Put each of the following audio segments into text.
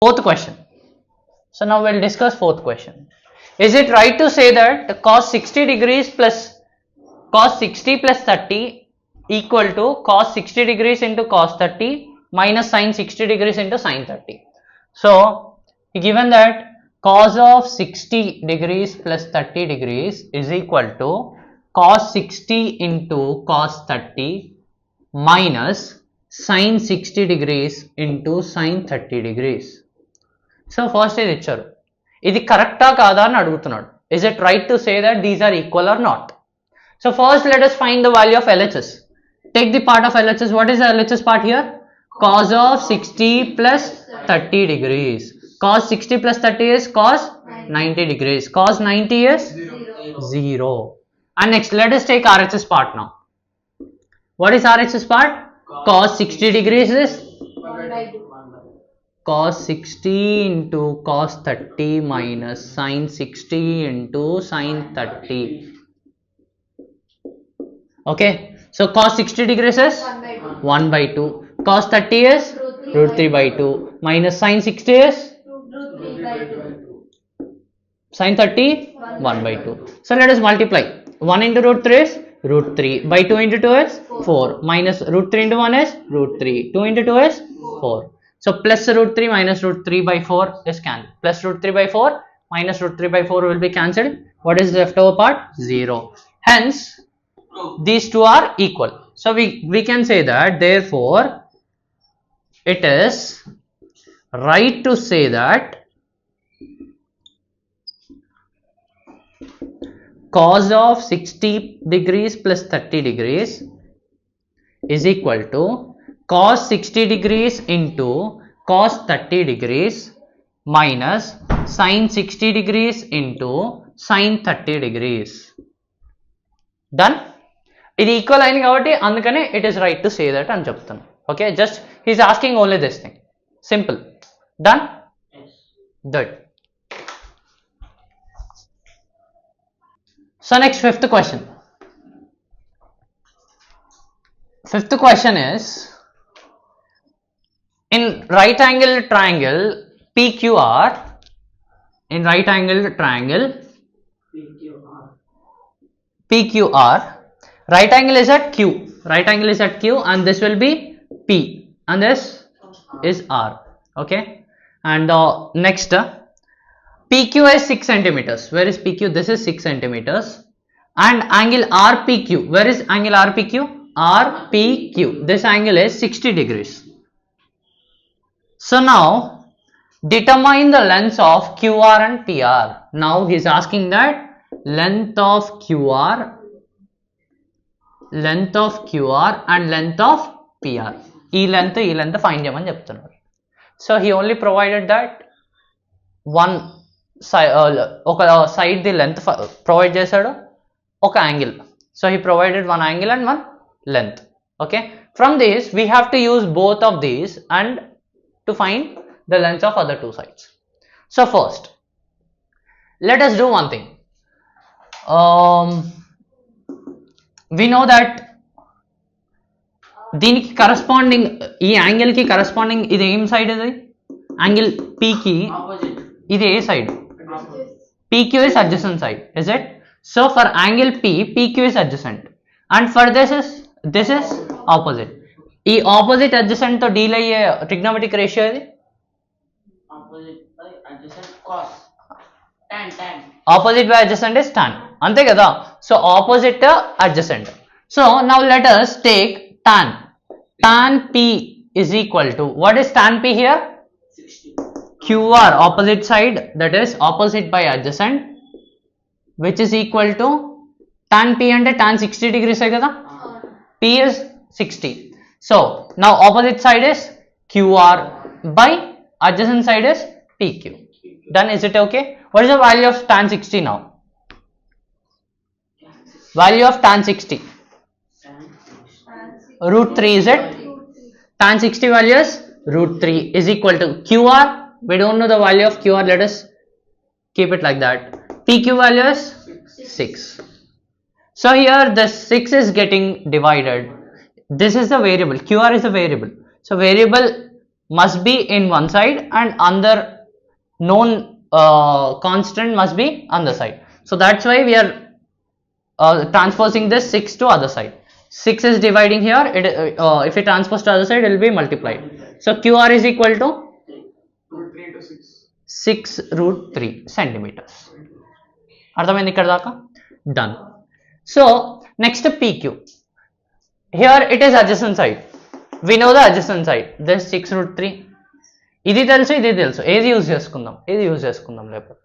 Fourth question. So now we'll discuss fourth question. Is it right to say that cos 60 degrees plus cos 60 plus 30 equal to cos 60 degrees into cos 30 minus sin 60 degrees into sin 30? So given that cos of 60 degrees plus 30 degrees is equal to cos 60 into cos 30 minus sin 60 degrees into sin 30 degrees. So first is icharu. Idi correcta kada ani adugutunnadu. Is it right to say that these are equal or not? So first let us find the value of LHS. Take the part of LHS. What is the LHS part here? Cos of 60 plus 30 degrees. Cos 60 plus 30 is cos 90 degrees. Cos 90 is 0. And next let us take RHS part now. What is RHS part? Cos 60 degrees is cos 60 into cos 30 minus sin 60 into sin 30. Okay, so cos 60 degrees is 1 by 2. Cos 30 is root 3 by 2 minus sin 60 is sin 30 1 by 2. So let us multiply. 1 into root 3 is root 3 by 2 into 2 is 4 minus root 3 into 1 is root 3. 2 into 2 is 4. So plus root 3 minus root 3 by 4 is cancelled. Plus root 3 by 4 minus root 3 by 4 will be cancelled. What is the leftover part? 0. Hence, these two are equal. So we can say that therefore it is right to say that cos of 60 degrees plus 30 degrees is equal to cos 60 degrees into cos 30 degrees minus sin 60 degrees into sin 30 degrees. Done? It is equal ayindi kabatti andukane it is right to say that ani cheptanu. Okay, just he is asking only this thing. Simple. Done? Yes. Good. So next, fifth question. Fifth question is, in right angle triangle PQR, in right angle triangle PQR, right angle is at Q, right angle is at Q and this will be P and this is R. Okay, and next PQ is 6 centimeters. Where is PQ? This is 6 centimeters. And angle RPQ. Where is angle RPQ? RPQ. This angle is 60 degrees. So now determine the lengths of QR and PR. Now he is asking that length of QR and length of PR. E length find cheyamani cheptunnaru. So he only provided that one side the length provide chesadu, oka angle. So he provided one angle and one length. Okay, from this we have to use both of these and to find the length of other two sides. So first let us do one thing. We know that దీనికి corresponding ఈ angle కి corresponding ఇది ఏం side ఇది angle P కి ఇది ఏ side PQ is adjacent side, is it? So for angle PQ is adjacent and for this is opposite. ఈ opposite adjacent తో డీల్ అయ్యే trigonometric ratio ఇది opposite by adjacent cos tan opposite by adjacent is tan అంతే కదా. So opposite adjacent. So now let us take tan P is equal to, what is tan P here? 60. QR opposite side, that is opposite by adjacent, which is equal to tan P and tan 60 degrees hai kada. P is 60. So now opposite side is QR by adjacent side is PQ. Done? Is it okay? What is the value of tan 60 now? Value of tan 60 root 3, is it? Tan 60 value is root 3 is equal to QR. We don't know the value of QR. Let us keep it like that. PQ value is 6. So here the 6 is getting divided. This is the variable. QR is the variable. So variable must be in one side and other known constant must be on the side. So that's why we are transposing this 6 to other side. 6 is dividing here, if it transpose to other side it will be multiplied. So QR is equal to 6 root 3 centimeters. అర్థమైంది ఇక్కడ దాకా? Done. So next PQ. Here it is adjacent side. We know the adjacent side. This 6 root 3. ఇది తెలుసు, ఇది తెలుసు. ఏది use చేసుకుందాం లేకపోతే.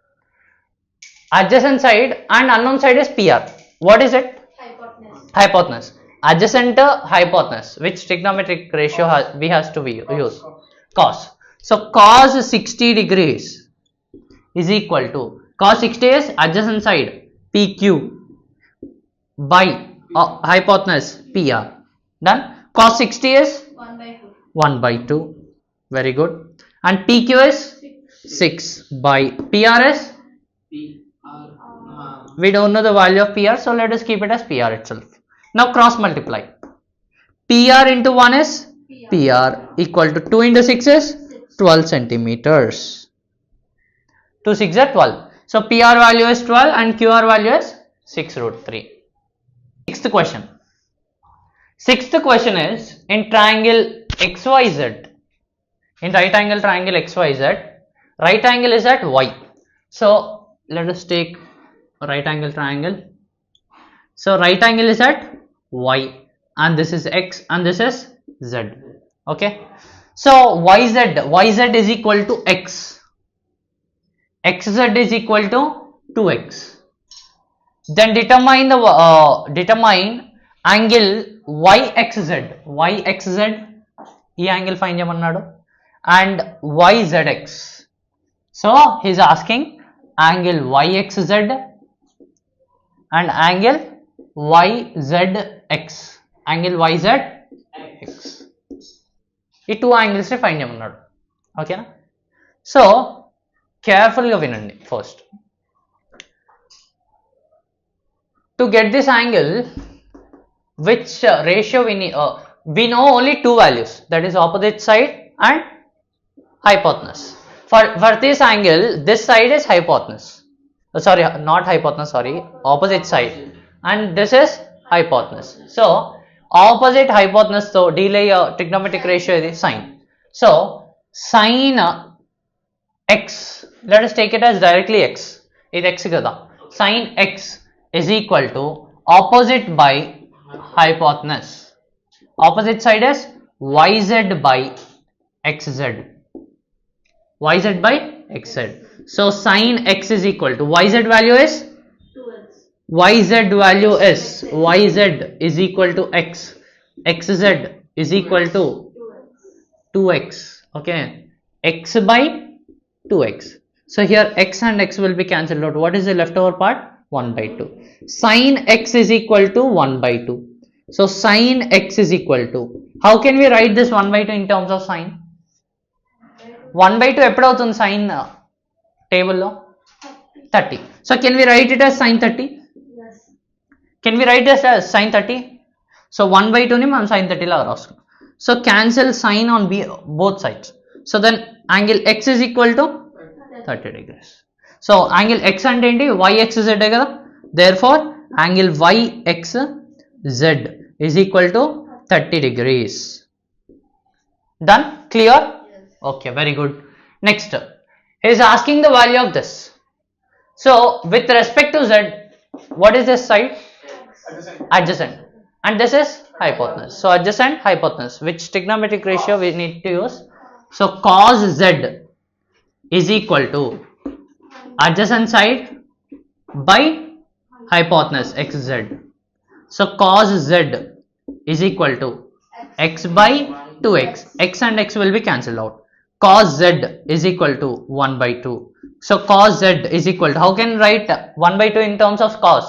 Adjacent side and unknown side is PR. What is it? Hypotenuse. Adjacent hypotenuse. Which trigonometric ratio we has to use? Cos. So cos 60 degrees is equal to, cos 60 is adjacent side PQ by hypotenuse PR. Done. Cos 60 is 1 by 2. Very good. And PQ is 6 by PR is, we don't know the value of PR, so let us keep it as PR itself. Now cross multiply. PR into 1 is PR equal to 2 into 6 is 12 centimeters. 2 6 are 12. So PR value is 12 and QR value is 6 root 3. Sixth question is in triangle XYZ. In right angle triangle XYZ, right angle is at Y. So let us take right angle triangle. So right angle is at Y and this is X and this is Z. Okay. So YZ is equal to X. XZ is equal to 2X. Then determine angle YXZ. E angle find cheyamannadu and YZX. So he is asking angle YXZ and angle YZX. Angle YZX. ఈ 2 angles ని find చేయమన్నాడు. ఓకేనా? So careful గా వినండి. First to get this angle, which ratio we need, we know only 2 values, that is opposite side and hypotenuse. For this angle, this side is hypotenuse, sorry, not hypotenuse, sorry, opposite side, and this is hypotenuse. So opposite hypotenuse, so delay trigonometric ratio is sine. So sine x, let us take it as directly x, it x kada, sine x is equal to opposite by hypotenuse. Opposite side is yz by xz. Yz by xz. So sine x is equal to, yz value is 2x. Yz is equal to x. Xz is equal to 2x. Okay. X by 2x. So here x and x will be cancelled out. What is the leftover part? 1 by 2. Sine x is equal to 1 by 2. So sine x is equal to, how can we write this 1 by 2 in terms of sine? 1 by 2 ఎప్పుడు అవుతుంది sign టేబుల్లో? 30. So can we write it as sine 30? Yes. Can we write this as sine 30? So 1 by 2 ని మనం sine 30 లాగా రాసుకున్నాం. So cancel sine on both sides. So then angle x is equal to 30 degrees. So angle x అంటే ఏంటి? YXZ కదా. Therefore angle YXZ is equal to 30 degrees. Done? Clear? Yes. Okay, very good. Next, he is asking the value of this. So with respect to Z, what is this side? Adjacent. And this is hypotenuse. So adjacent, hypotenuse. Which trigonometric ratio we need to use? So cos Z is equal to adjacent side by hypotenuse xz. So cos z is equal to x by 2x. X and x will be cancelled out. Cos z is equal to 1 by 2. So cos z is equal to, how can you write 1 by 2 in terms of cos?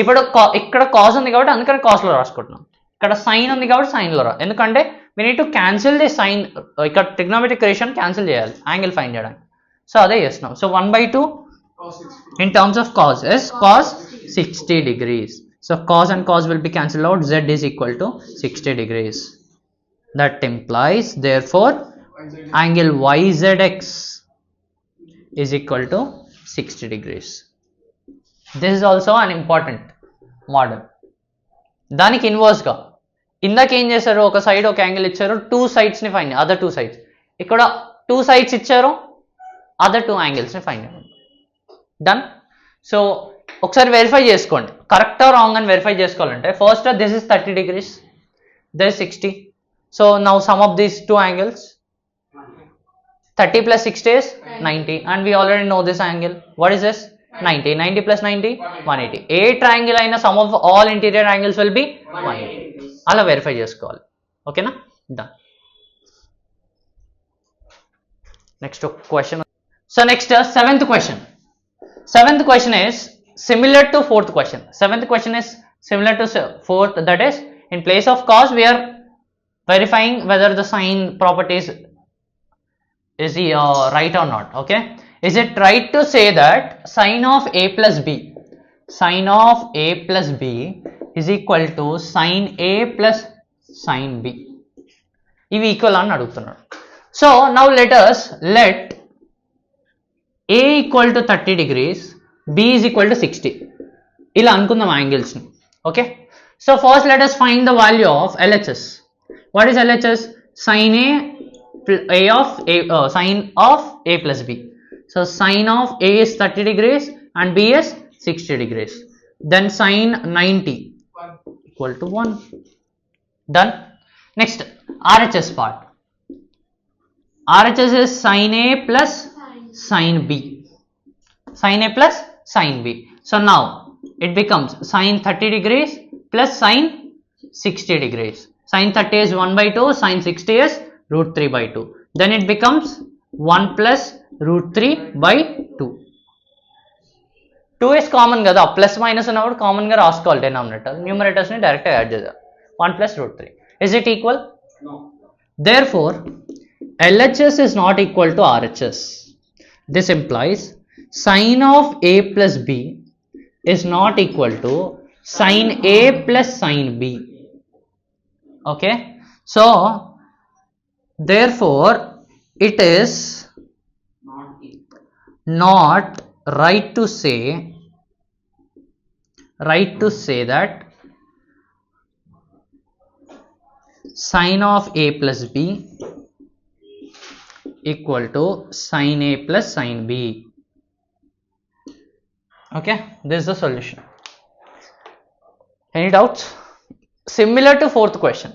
ఇప్పుడు ఇక్కడ cos ఉంది కాబట్టి అందుకని cos లో రాసుకుంటున్నాం. ఇక్కడ sin ఉంది కాబట్టి sin లో రా. ఎందుకంటే we need to cancel the sin, ఇక్కడ trigonometric ratio cancel చేయాలి యాంగిల్ ఫైండ్ చేయడానికి. సో అదే చేస్తున్నాం. So 1 by 2 in terms of cos is cos 60 degrees. So cos and cos will be cancelled out. Z is equal to 60 degrees. That implies, therefore angle YZX is equal to 60 degrees. This is also an important model. దానికి inverse గా ఇందాక ఏం చేశారు, ఒక side ఒక angle ఇచ్చారు, two sides ని find, other two sides. ఇక్కడ టూ సైడ్స్ ఇచ్చారు, అదర్ టూ యాంగిల్స్ ని ఫైండ్. డన్. సో ఒకసారి వెరిఫై చేసుకోండి, కరెక్టా రాంగ్ అని వెరిఫై చేసుకోవాలంటే first this is 30 degrees, this is 60. So now sum of these two angles, 30 plus 60 is 90, and we already know this angle. What is this? 90. 90 plus 90, 180. A triangle అయినా sum of all interior angles will be 180. అలా verify చేసుకోవాలి. ఓకేనా? Done. Next question. So next seventh question. Seventh question is similar to fourth question. Seventh question is similar to fourth, that is in place of cos we are verifying whether the sign properties is right or not. Okay, is it right to say that sin of a plus b, sin of a plus b is equal to sin a plus sin b? ఇవి equal అని అడుగుతున్నాడు. So now let a equal to 30 degrees, b is equal to 60. ఇలా అనుకుందాం angles ని. Okay, so first let us find the value of LHS. What is LHS? Sin of a plus b. So sin of a is 30 degrees and b is 60 degrees. Then sin 90 equal to 1. Done. Next RHS part. RHS is sin a plus sin b. Sin a plus sin b. So now it becomes sin 30 degrees plus sin 60 degrees. Sin 30 is 1 by 2, sin 60 is root 3 by 2. Then it becomes 1 plus root 3 by 2. 2 is common కదా, plus minus ఉన్నప్పుడు common గా రాసుకోవాలి denominator, numerators ని direct గా add చేద్దాం. 1 plus root 3. Is it equal? No. Therefore LHS is not equal to RHS. This implies sin of a plus b is not equal to sin a plus sin b. Okay, so therefore it is not right to say that sin of a plus b equal to sin a plus sin b. Okay, this is the solution. Any doubts? Similar to fourth question.